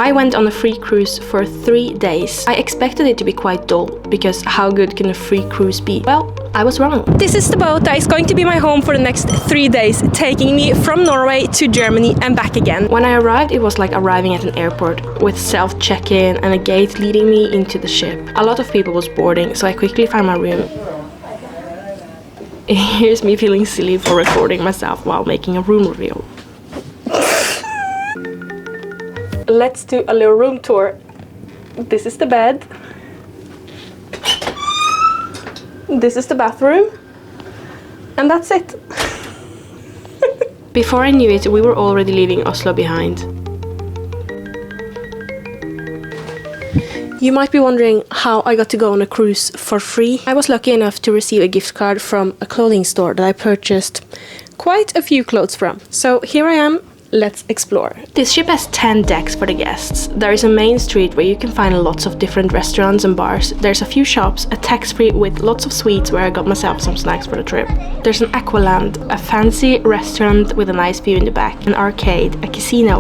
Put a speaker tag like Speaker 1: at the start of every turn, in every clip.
Speaker 1: I went on a free cruise for 3 days. I expected it to be quite dull, because how good can a free cruise be? Well, I was wrong. This is the boat that is going to be my home for the next 3 days, taking me from Norway to Germany and back again. When I arrived, it was like arriving at an airport, with self-check-in and a gate leading me into the ship. A lot of people was boarding, so I quickly found my room. Here's me feeling silly for recording myself while making a room reveal. Let's do a little room tour. This is the bed. This is the bathroom. And that's it. Before I knew it, we were already leaving Oslo behind. You might be wondering how I got to go on a cruise for free. I was lucky enough to receive a gift card from a clothing store that I purchased quite a few clothes from. So here I am. Let's explore. This ship has 10 decks for the guests. There is a main street where you can find lots of different restaurants and bars. There's a few shops, a tax-free with lots of sweets where I got myself some snacks for the trip. There's an aqualand, a fancy restaurant with a nice view in the back, an arcade, a casino,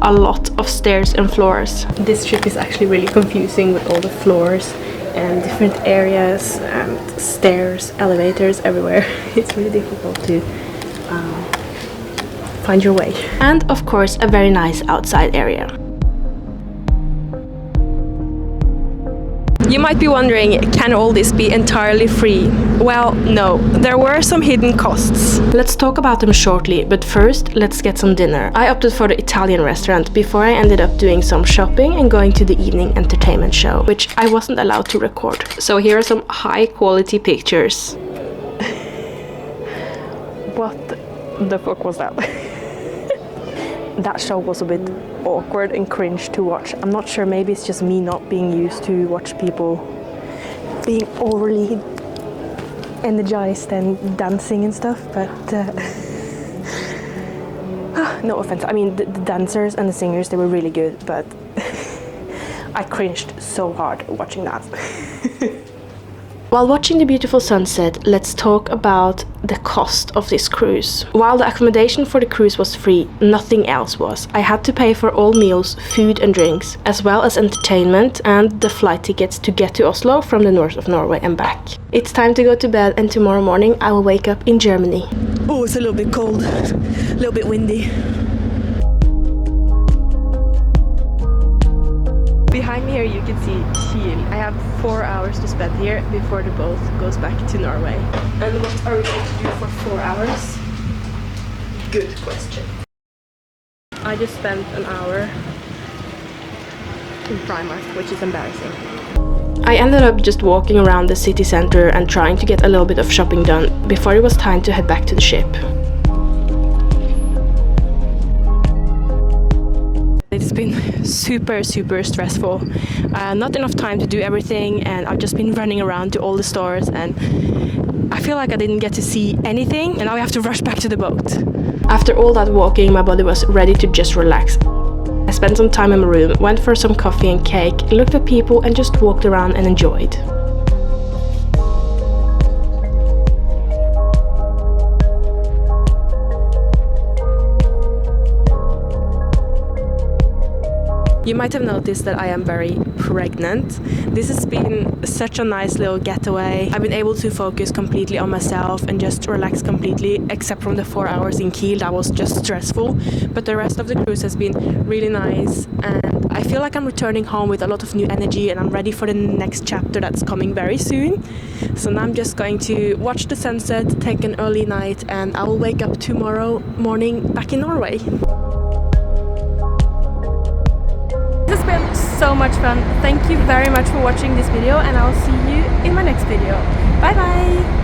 Speaker 1: a lot of stairs and floors. This ship is actually really confusing with all the floors and different areas and stairs, elevators everywhere. It's really difficult to find your way. And of course, a very nice outside area. You might be wondering, can all this be entirely free? Well, no, there were some hidden costs. Let's talk about them shortly, but first, let's get some dinner. I opted for the Italian restaurant before I ended up doing some shopping and going to the evening entertainment show, which I wasn't allowed to record. So here are some high quality pictures. What the fuck was that? That show was a bit awkward and cringe to watch. I'm not sure, maybe it's just me not being used to watch people being overly energized and dancing and stuff, but no offense. I mean, the dancers and the singers, they were really good, but I cringed so hard watching that. While watching the beautiful sunset, let's talk about the cost of this cruise. While the accommodation for the cruise was free, nothing else was. I had to pay for all meals, food and drinks, as well as entertainment and the flight tickets to get to Oslo from the north of Norway and back. It's time to go to bed, and tomorrow morning I will wake up in Germany. Oh, it's a little bit cold, a little bit windy. Behind me here you can see Kiel. I have 4 hours to spend here before the boat goes back to Norway. And what are we going to do for 4 hours? Good question. I just spent an hour in Primark, which is embarrassing. I ended up just walking around the city center and trying to get a little bit of shopping done before it was time to head back to the ship. It's been super stressful. Not enough time to do everything, and I've just been running around to all the stores, and I feel like I didn't get to see anything, and now I have to rush back to the boat. After all that walking, my body was ready to just relax. I spent some time in my room, went for some coffee and cake, looked at people and just walked around and enjoyed. You might have noticed that I am very pregnant. This has been such a nice little getaway. I've been able to focus completely on myself and just relax completely, except from the 4 hours in Kiel. That was just stressful. But the rest of the cruise has been really nice, and I feel like I'm returning home with a lot of new energy, and I'm ready for the next chapter that's coming very soon. So now I'm just going to watch the sunset, take an early night, and I will wake up tomorrow morning back in Norway. This has been so much fun. Thank you very much for watching this video, and I'll see you in my next video. Bye bye!